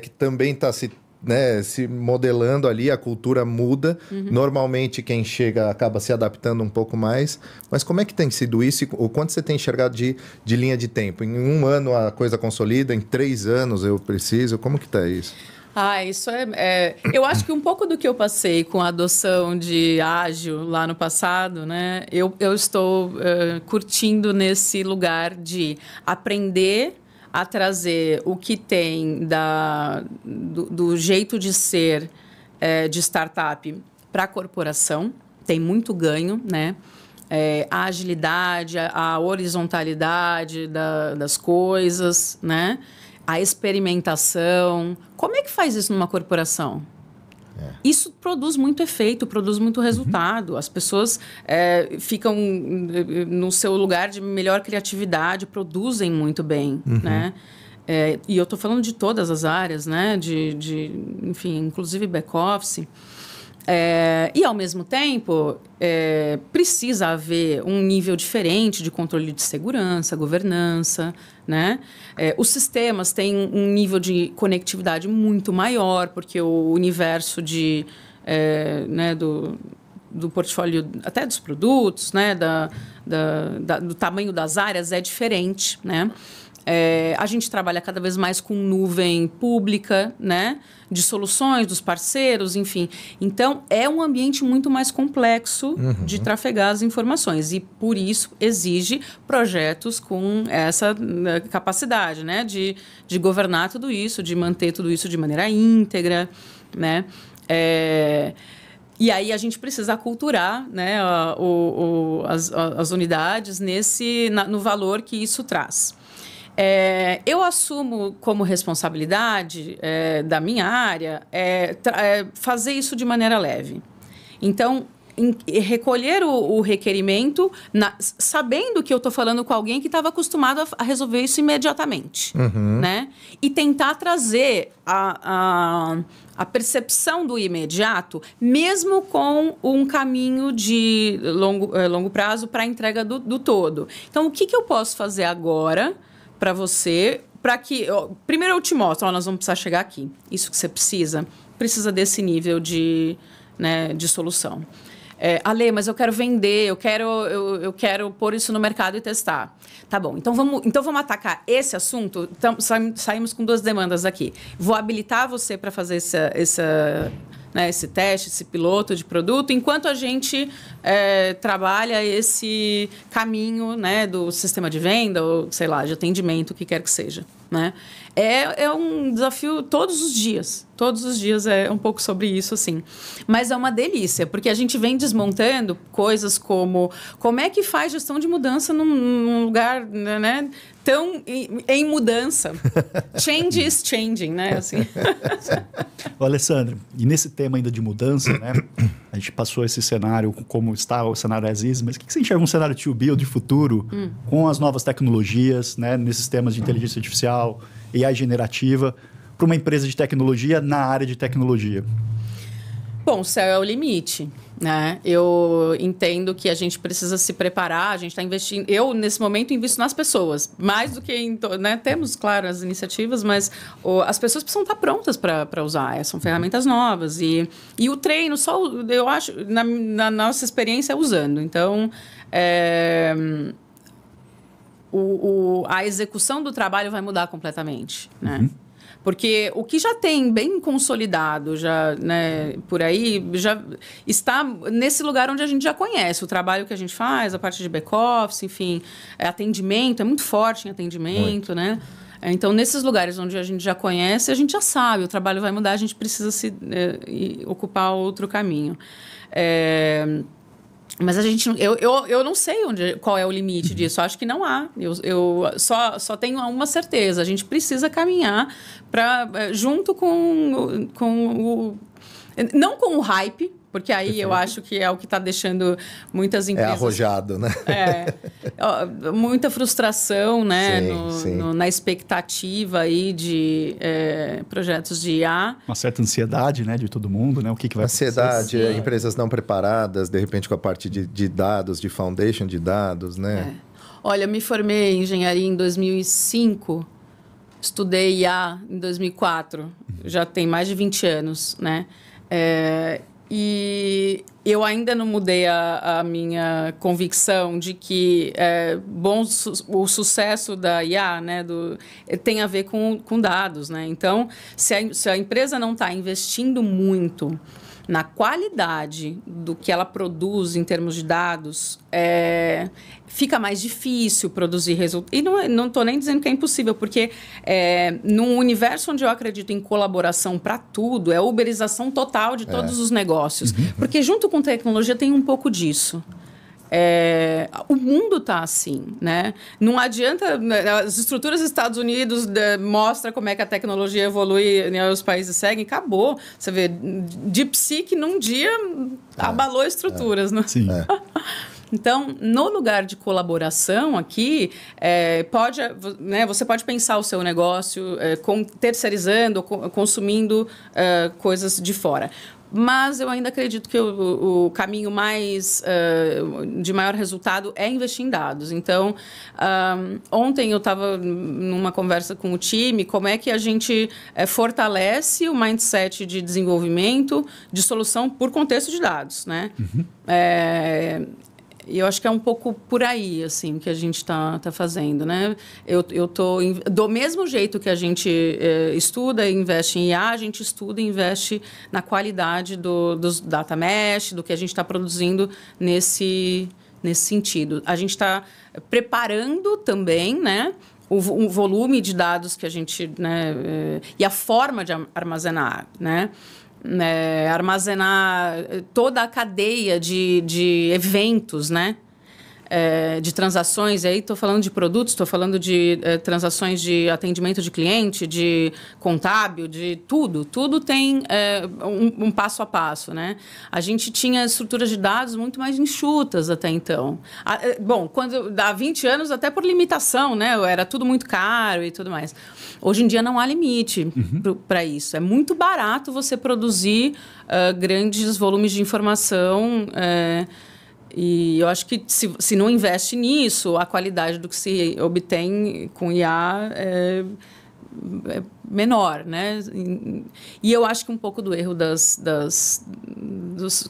que também está se né, se modelando ali, a cultura muda. Normalmente quem chega acaba se adaptando um pouco mais. Mas como é que tem sido isso? O quanto você tem enxergado de linha de tempo? Em 1 ano a coisa consolida, em 3 anos eu preciso? Como que está isso? Isso eu acho que um pouco do que eu passei com a adoção de ágil lá no passado, né? Eu estou curtindo nesse lugar de aprender a trazer o que tem do jeito de ser de startup para a corporação. Tem muito ganho, né? A agilidade, a horizontalidade das coisas, né? A experimentação. Como é que faz isso numa corporação? Isso produz muito efeito, produz muito resultado. As pessoas ficam no seu lugar de melhor criatividade, produzem muito bem, né? E eu estou falando de todas as áreas, né? Enfim, inclusive back-office. E, ao mesmo tempo, precisa haver um nível diferente de controle de segurança, governança, né? Os sistemas têm um nível de conectividade muito maior, porque o universo né, do portfólio, até dos produtos, né, do tamanho das áreas é diferente, né? A gente trabalha cada vez mais com nuvem pública, né? De soluções, dos parceiros, enfim. Então, é um ambiente muito mais complexo de trafegar as informações. E, por isso, exige projetos com essa capacidade, né? De governar tudo isso, de manter tudo isso de maneira íntegra, né? E aí a gente precisa aculturar, né, as unidades no valor que isso traz. Eu assumo como responsabilidade da minha área fazer isso de maneira leve. Então, recolher o requerimento, sabendo que eu estou falando com alguém que estava acostumado a resolver isso imediatamente. Né? E tentar trazer a percepção do imediato, mesmo com um caminho de longo prazo para a entrega do todo. Então, o que eu posso fazer agora para você, para que... Primeiro eu te mostro, nós vamos precisar chegar aqui. Isso que você precisa desse nível de solução. Ale, mas eu quero vender, eu quero pôr isso no mercado e testar. Tá bom, então vamos atacar esse assunto. Então, saímos com 2 demandas aqui. Vou habilitar você para fazer esse teste, esse piloto de produto, enquanto a gente trabalha esse caminho, né, do sistema de venda, ou, sei lá, de atendimento, o que quer que seja. Né? É um desafio todos os dias. Todos os dias é um pouco sobre isso, assim. Mas é uma delícia, porque a gente vem desmontando coisas como é que faz gestão de mudança num lugar, né, tão em mudança. Change is changing, né? Assim. Ô, Alessandro, e nesse tema ainda de mudança, né? A gente passou esse cenário, como está o cenário as is, mas o que você enxerga um cenário to be ou de futuro com as novas tecnologias, né? Nesses temas de inteligência artificial, AI generativa, para uma empresa de tecnologia na área de tecnologia? Bom, o céu é o limite, né? Eu entendo que a gente precisa se preparar, a gente está investindo... Eu, nesse momento, invisto nas pessoas, mais do que... né? Temos, claro, as iniciativas, mas as pessoas precisam estar prontas para usar. São ferramentas novas. E o treino, eu acho, na nossa experiência, é usando. Então, a execução do trabalho vai mudar completamente, né? Porque o que já tem bem consolidado, já, né, por aí, já está nesse lugar onde a gente já conhece o trabalho que a gente faz, a parte de back-office, enfim, atendimento, é muito forte em atendimento, né? Então, nesses lugares onde a gente já conhece, a gente já sabe, o trabalho vai mudar, a gente precisa ocupar outro caminho. Mas eu não sei qual é o limite disso. Acho que não há. Eu só tenho uma certeza. A gente precisa caminhar junto com o... Não com o hype, porque aí perfeito. Eu acho que é o que está deixando muitas empresas... É arrojado, né? Muita frustração, né? Sim. Na expectativa aí de projetos de IA. Uma certa ansiedade, né? De todo mundo, né? O que vai acontecer? Ansiedade, empresas não preparadas, de repente com a parte de dados, de foundation de dados, né? Olha, eu me formei em engenharia em 2005... Estudei IA em 2004. já tem mais de 20 anos, né? E eu ainda não mudei a minha convicção de que o sucesso da IA, né, tem a ver com dados, né? Então, se a empresa não está investindo muito na qualidade do que ela produz em termos de dados, fica mais difícil produzir resultados. E não estou nem dizendo que é impossível, porque num universo onde eu acredito em colaboração para tudo, é a uberização total de todos os negócios. Porque junto com tecnologia tem um pouco disso. O mundo está assim, né? Não adianta... As estruturas dos Estados Unidos mostram como é que a tecnologia evolui, né, os países seguem, acabou. Você vê, DeepSeek num dia abalou estruturas, né? Sim. Então, no lugar de colaboração aqui, você pode pensar o seu negócio terceirizando, consumindo coisas de fora. Mas eu ainda acredito que o caminho de maior resultado é investir em dados. Então, ontem eu estava numa conversa com o time, como é que a gente fortalece o mindset de desenvolvimento de solução por contexto de dados, né? E eu acho que é um pouco por aí, assim, que a gente está fazendo, né? Eu tô do mesmo jeito que a gente estuda e investe em IA, a gente estuda e investe na qualidade dos data mesh, do que a gente está produzindo nesse sentido. A gente está preparando também, né, o volume de dados que a gente, né, e a forma de armazenar, né? Armazenar toda a cadeia de eventos, né? De transações, aí estou falando de produtos, estou falando de transações de atendimento de cliente, de contábil, de tudo. Tudo tem um passo a passo, né? A gente tinha estruturas de dados muito mais enxutas até então. Bom, há 20 anos, até por limitação, né? Era tudo muito caro e tudo mais. Hoje em dia não há limite para isso. É muito barato você produzir grandes volumes de informação. E eu acho que se não investe nisso, a qualidade do que se obtém com IA é menor, né? E eu acho que um pouco do erro dos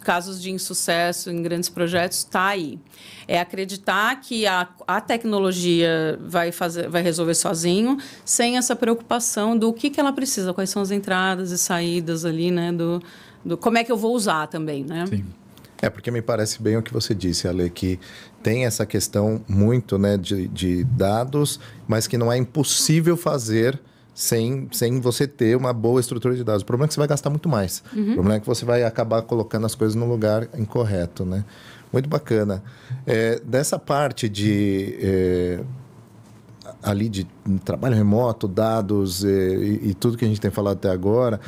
casos de insucesso em grandes projetos está aí. É acreditar que a tecnologia vai resolver sozinho, sem essa preocupação do que ela precisa, quais são as entradas e saídas ali, né? Do como é que eu vou usar também, né? Sim. Porque me parece bem o que você disse, Ale, que tem essa questão muito, né, de dados, mas que não é impossível fazer sem você ter uma boa estrutura de dados. O problema é que você vai gastar muito mais. O problema é que você vai acabar colocando as coisas no lugar incorreto, né? Muito bacana. Dessa parte ali de trabalho remoto, dados e tudo que a gente tem falado até agora,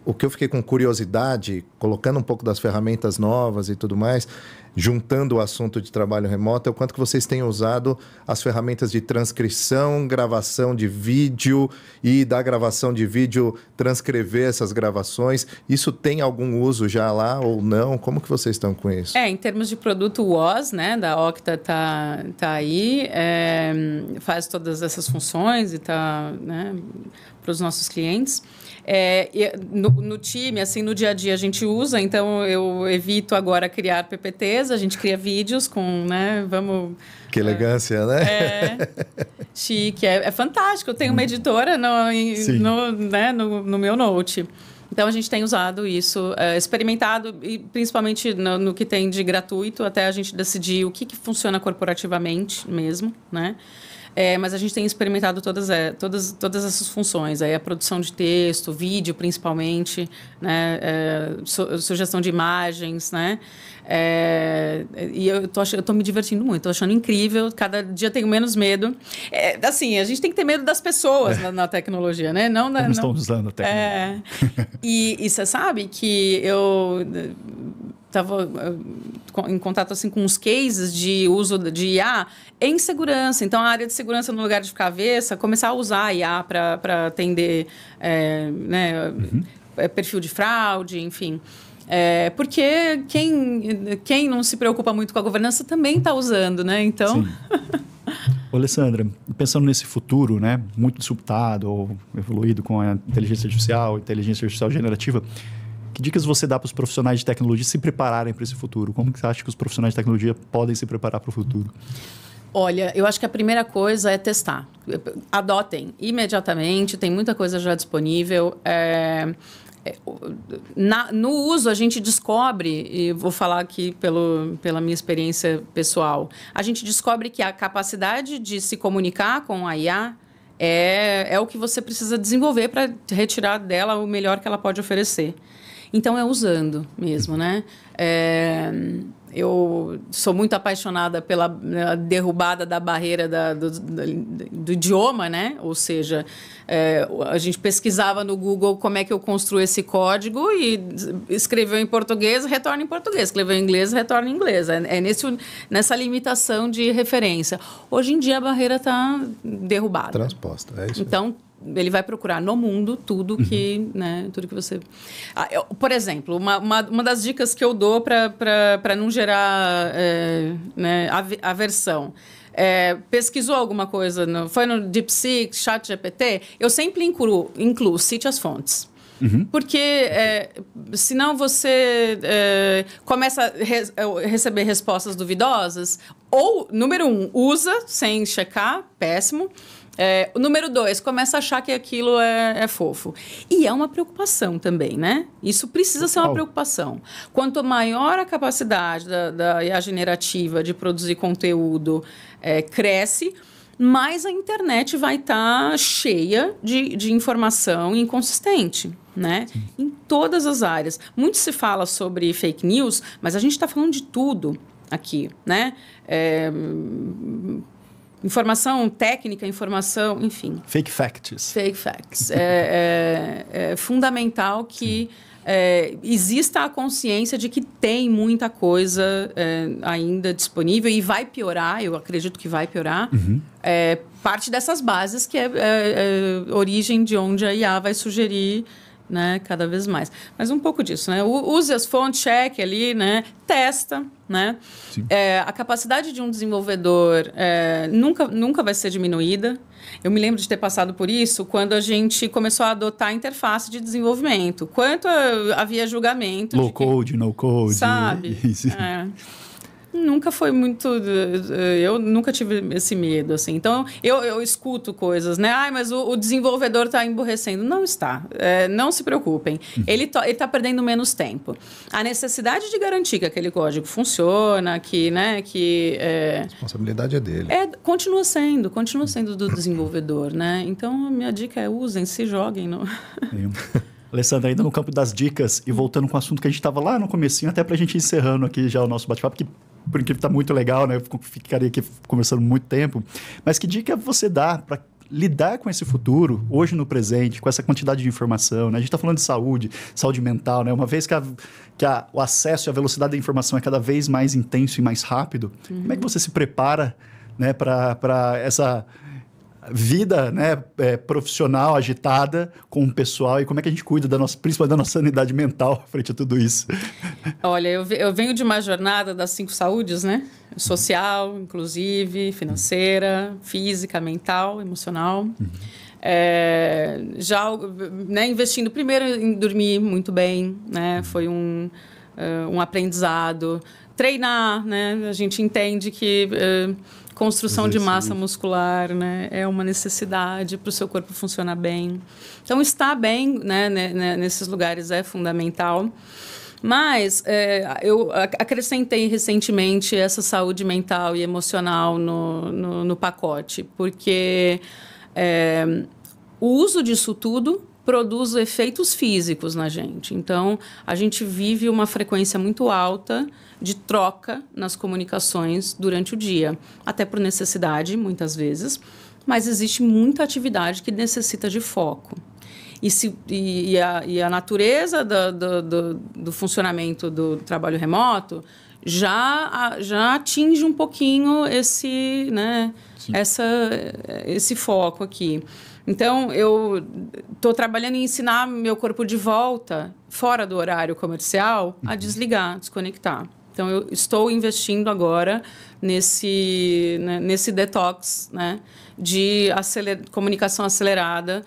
o que eu fiquei com curiosidade, colocando um pouco das ferramentas novas e tudo mais, juntando o assunto de trabalho remoto, é o quanto que vocês têm usado as ferramentas de transcrição, gravação de vídeo e da gravação de vídeo transcrever essas gravações. Isso tem algum uso já lá ou não? Como que vocês estão com isso? Em termos de produto WOS, né, da Okta tá aí, faz todas essas funções e está, né, para os nossos clientes. No time, assim, no dia a dia a gente usa, então eu evito agora criar PPTs, a gente cria vídeos com, né, Que elegância, né? Chique, é fantástico. Eu tenho uma editora no meu Note. Então, a gente tem usado isso, experimentado, e principalmente no que tem de gratuito, até a gente decidir o que funciona corporativamente mesmo, né? Mas a gente tem experimentado todas essas funções. Aí a produção de texto, vídeo principalmente, né? Sugestão de imagens, né? E eu tô me divertindo muito, tô achando incrível. Cada dia tenho menos medo. Assim, a gente tem que ter medo das pessoas na tecnologia, né? Como estão usando a tecnologia. E você sabe que eu estava em contato assim, com uns cases de uso de IA em segurança. Então, a área de segurança, no lugar de ficar avessa, começar a usar a IA para atender perfil de fraude, enfim. Porque quem não se preocupa muito com a governança também está usando, né? Então... Ô, Alessandra, pensando nesse futuro, né, muito disputado ou evoluído com a inteligência artificial generativa, que dicas você dá para os profissionais de tecnologia se prepararem para esse futuro? Como que você acha que os profissionais de tecnologia podem se preparar para o futuro? Olha, eu acho que a primeira coisa é testar. Adotem imediatamente, tem muita coisa já disponível. No uso, a gente descobre, e vou falar aqui pela minha experiência pessoal, a gente descobre que a capacidade de se comunicar com a IA é o que você precisa desenvolver para retirar dela o melhor que ela pode oferecer. Então, é usando mesmo, né? Eu sou muito apaixonada pela derrubada da barreira do idioma, né? Ou seja, a gente pesquisava no Google como é que eu construo esse código e escreveu em português, retorna em português. Escreveu em inglês, retorna em inglês. Nessa limitação de referência. Hoje em dia, a barreira está derrubada. Transposta, é isso. Então, ele vai procurar no mundo tudo que, né, tudo que você... por exemplo, uma das dicas que eu dou para não gerar né, aversão. Pesquisou alguma coisa, foi no DeepSeek, ChatGPT, eu sempre incluo, cite as fontes. Porque senão você começa a receber respostas duvidosas. Ou, número 1, usa sem checar, péssimo. O número 2, começa a achar que aquilo é fofo. E é uma preocupação também, né? Isso precisa ser uma preocupação. Quanto maior a capacidade da IA generativa de produzir conteúdo cresce, mais a internet vai estar cheia de informação inconsistente, né? Em todas as áreas. Muito se fala sobre fake news, mas a gente está falando de tudo aqui, né? Informação técnica, informação, enfim. Fake facts. Fake facts. É fundamental que exista a consciência de que tem muita coisa ainda disponível e vai piorar, eu acredito que vai piorar. Parte dessas bases que é origem de onde a IA vai sugerir, né, cada vez mais. Mas um pouco disso, né? Use as fontes, cheque ali, né? Testa, né? A capacidade de um desenvolvedor nunca vai ser diminuída. Eu me lembro de ter passado por isso quando a gente começou a adotar a interface de desenvolvimento. Quanto havia julgamento... Low code, no code. Sabe? Nunca foi muito... Eu nunca tive esse medo, assim. Então, eu escuto coisas, né? Mas o desenvolvedor está emborrecendo. Não está. Não se preocupem. Ele tá perdendo menos tempo. A necessidade de garantir que aquele código funciona, que, né, que... A responsabilidade é dele. Continua sendo do desenvolvedor, né? Então, a minha dica é usem, se joguem. Alessandra, ainda no campo das dicas e voltando com o assunto que a gente estava lá no comecinho, até para a gente ir encerrando aqui já o nosso bate-papo, que por incrível está muito legal, né? Eu ficaria aqui conversando muito tempo. Mas que dica você dá para lidar com esse futuro, hoje no presente, com essa quantidade de informação, né? A gente está falando de saúde mental, né? Uma vez que o acesso e a velocidade da informação é cada vez mais intenso e mais rápido, como é que você se prepara, né, para essa vida, né, profissional agitada com o pessoal, e como é que a gente cuida principalmente da nossa sanidade mental frente a tudo isso? Olha, eu venho de uma jornada das 5 saúdes, né? Social, inclusive, financeira, física, mental, emocional. Já, né, investindo primeiro em dormir muito bem, né? Foi um aprendizado. Treinar, né? A gente entende que... construção de massa muscular, né, é uma necessidade para o seu corpo funcionar bem. Então, estar bem, né, nesses lugares é fundamental. Mas eu acrescentei recentemente essa saúde mental e emocional no pacote, porque o uso disso tudo produz efeitos físicos na gente. Então, a gente vive uma frequência muito alta de troca nas comunicações durante o dia, até por necessidade, muitas vezes, mas existe muita atividade que necessita de foco. E a natureza do funcionamento do trabalho remoto já atinge um pouquinho esse foco aqui. Então, eu estou trabalhando em ensinar meu corpo de volta, fora do horário comercial, a desligar, desconectar. Então, eu estou investindo agora nesse detox, né, de comunicação acelerada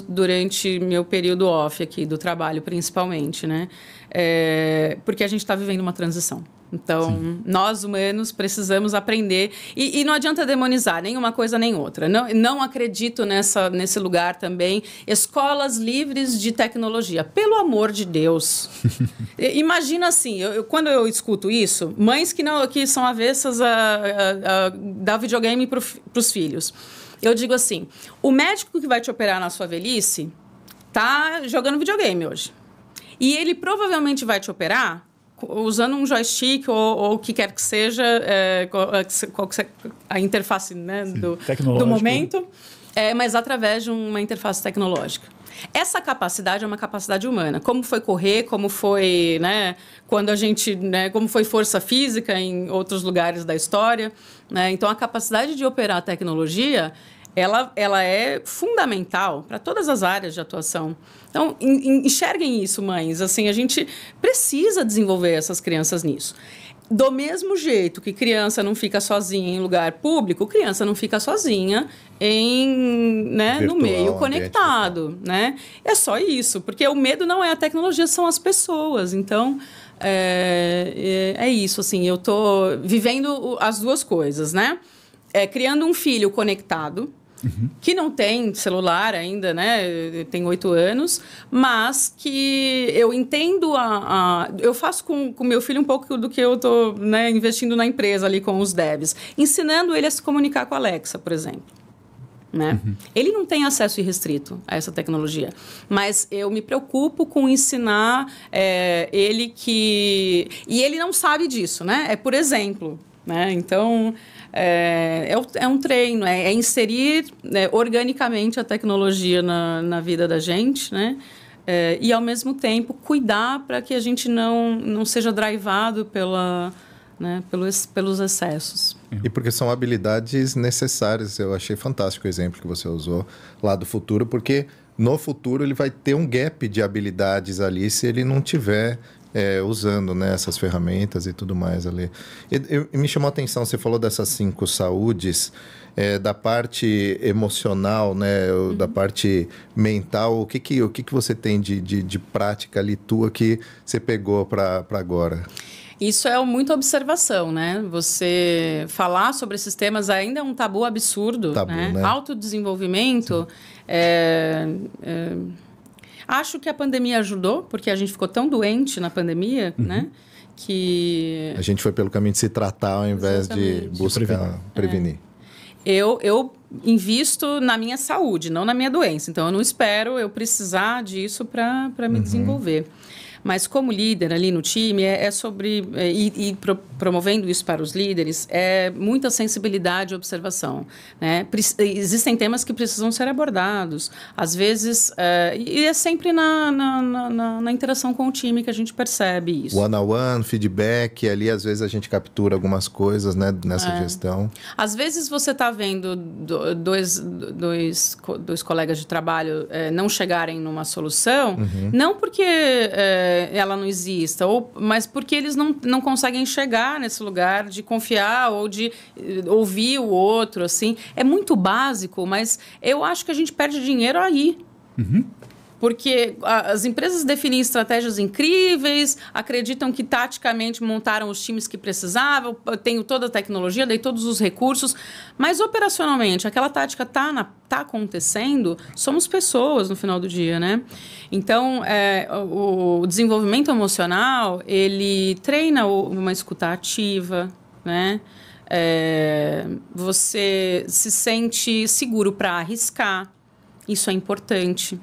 durante meu período off aqui, do trabalho principalmente, né? Porque a gente está vivendo uma transição. Então, nós humanos precisamos aprender. E não adianta demonizar nem uma coisa nem outra. Não acredito nesse lugar também. Escolas livres de tecnologia. Pelo amor de Deus. Imagina assim, quando eu escuto isso, mães que são avessas a dar videogame para os filhos. Eu digo assim, o médico que vai te operar na sua velhice está jogando videogame hoje. E ele provavelmente vai te operar usando um joystick ou o que quer que seja, a interface, né, do momento, mas através de uma interface tecnológica. Essa capacidade é uma capacidade humana. Como foi correr, como foi, né, quando a gente, né, como foi força física em outros lugares da história, né? Então, a capacidade de operar a tecnologia, ela é fundamental para todas as áreas de atuação. Então, enxerguem isso, mães. Assim, a gente precisa desenvolver essas crianças nisso. Do mesmo jeito que criança não fica sozinha em lugar público, criança não fica sozinha no meio conectado. Né? É só isso, porque o medo não é a tecnologia, são as pessoas. Então, é isso. Assim, eu estou vivendo as duas coisas, né? Criando um filho conectado, que não tem celular ainda, né? Tem 8 anos, mas que eu entendo eu faço com o meu filho um pouco do que eu estou, né, investindo na empresa ali com os devs, ensinando ele a se comunicar com a Alexa, por exemplo. Né? Ele não tem acesso irrestrito a essa tecnologia, mas eu me preocupo com ensinar ele que... E ele não sabe disso, né? É por exemplo, né? Então... É um treino, é inserir organicamente a tecnologia na vida da gente, né? E, ao mesmo tempo, cuidar para que a gente não seja drivado pelos excessos. E porque são habilidades necessárias. Eu achei fantástico o exemplo que você usou lá do futuro, porque no futuro ele vai ter um gap de habilidades ali se ele não tiver... usando, né, essas ferramentas e tudo mais ali. Me chamou a atenção, você falou dessas 5 saúdes, da parte emocional, né, da parte mental. O que você tem de prática ali tua que você pegou para agora? Isso é muita observação, né? Você falar sobre esses temas ainda é um tabu absurdo. Né? Autodesenvolvimento acho que a pandemia ajudou, porque a gente ficou tão doente na pandemia, né? Que... A gente foi pelo caminho de se tratar ao invés de buscar prevenir. Eu invisto na minha saúde, não na minha doença. Então, eu não espero eu precisar disso para me desenvolver. Mas como líder ali no time, é sobre... promovendo isso para os líderes, é muita sensibilidade e observação. Né? Existem temas que precisam ser abordados. Às vezes... e é sempre na interação com o time que a gente percebe isso. One-on-one, feedback, ali às vezes a gente captura algumas coisas, né, nessa gestão. Às vezes você está vendo dois colegas de trabalho não chegarem numa solução, não porque... ela não exista, mas porque eles não conseguem chegar nesse lugar de confiar ou de ouvir o outro, assim. É muito básico, mas eu acho que a gente perde dinheiro aí. Porque as empresas definem estratégias incríveis, acreditam que taticamente montaram os times que precisavam, tenho toda a tecnologia, dei todos os recursos, mas operacionalmente aquela tática tá acontecendo, somos pessoas no final do dia, né? Então, o desenvolvimento emocional, ele treina uma escuta ativa, né? Você se sente seguro para arriscar, isso é importante.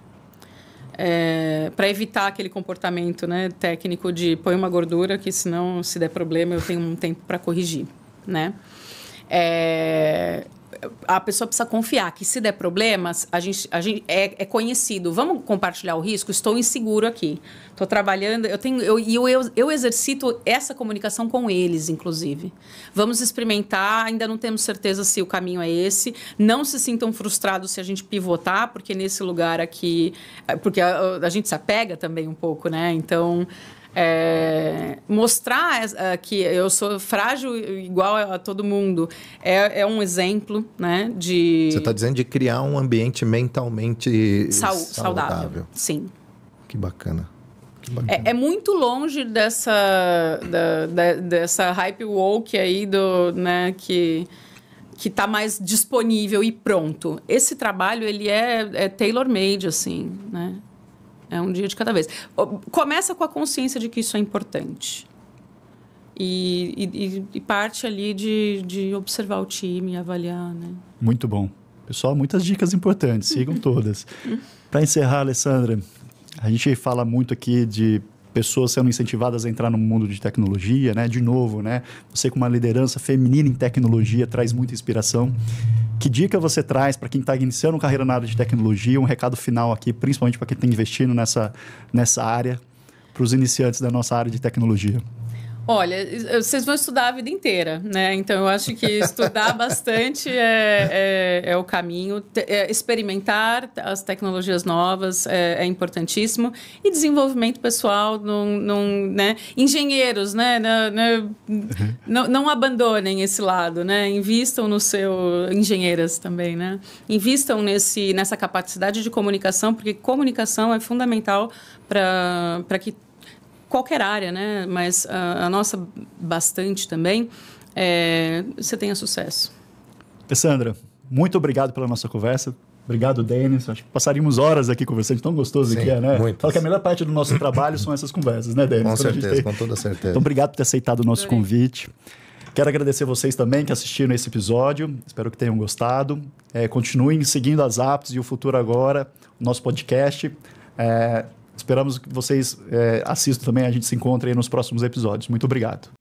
Para evitar aquele comportamento, né, técnico de põe uma gordura que senão, se der problema, eu tenho um tempo para corrigir, né? A pessoa precisa confiar que se der problemas, a gente é conhecido. Vamos compartilhar o risco? Estou inseguro aqui. Estou trabalhando, eu exercito essa comunicação com eles, inclusive. Vamos experimentar, ainda não temos certeza se o caminho é esse. Não se sintam frustrados se a gente pivotar, porque nesse lugar aqui... Porque a gente se apega também um pouco, né? Então... Mostrar que eu sou frágil igual a todo mundo é um exemplo, né, de... Você está dizendo de criar um ambiente mentalmente saudável. Sim. Que bacana. É muito longe dessa hype woke aí né, que está mais disponível e pronto. Esse trabalho ele é tailor-made, assim, né? É um dia de cada vez. Começa com a consciência de que isso é importante. E parte ali de observar o time, avaliar, né? Muito bom. Pessoal, muitas dicas importantes. Sigam todas. Para encerrar, Alessandra, a gente fala muito aqui de pessoas sendo incentivadas a entrar no mundo de tecnologia, né? De novo, né? Você com uma liderança feminina em tecnologia traz muita inspiração. Que dica você traz para quem está iniciando carreira na área de tecnologia? Um recado final aqui, principalmente para quem está investindo nessa área, para os iniciantes da nossa área de tecnologia. Olha, vocês vão estudar a vida inteira, né? Então, eu acho que estudar bastante é o caminho. Experimentar as tecnologias novas é importantíssimo. E desenvolvimento pessoal, né? Engenheiros, né? Não abandonem esse lado, né? Invistam no seu... Engenheiras também, né? Invistam nessa capacidade de comunicação, porque comunicação é fundamental para que qualquer área, né? Mas a nossa bastante também, você tenha sucesso. Alessandra, muito obrigado pela nossa conversa. Obrigado, Denis. Acho que passaríamos horas aqui conversando, tão gostoso que é, né? Fala que a melhor parte do nosso trabalho são essas conversas, né, Denis? Com certeza, com toda certeza. Então, obrigado por ter aceitado o nosso convite. Quero agradecer vocês também que assistiram esse episódio. Espero que tenham gostado. Continuem seguindo as apps e o Futuro Agora, o nosso podcast. Esperamos que vocês assistam também. A gente se encontre aí nos próximos episódios. Muito obrigado.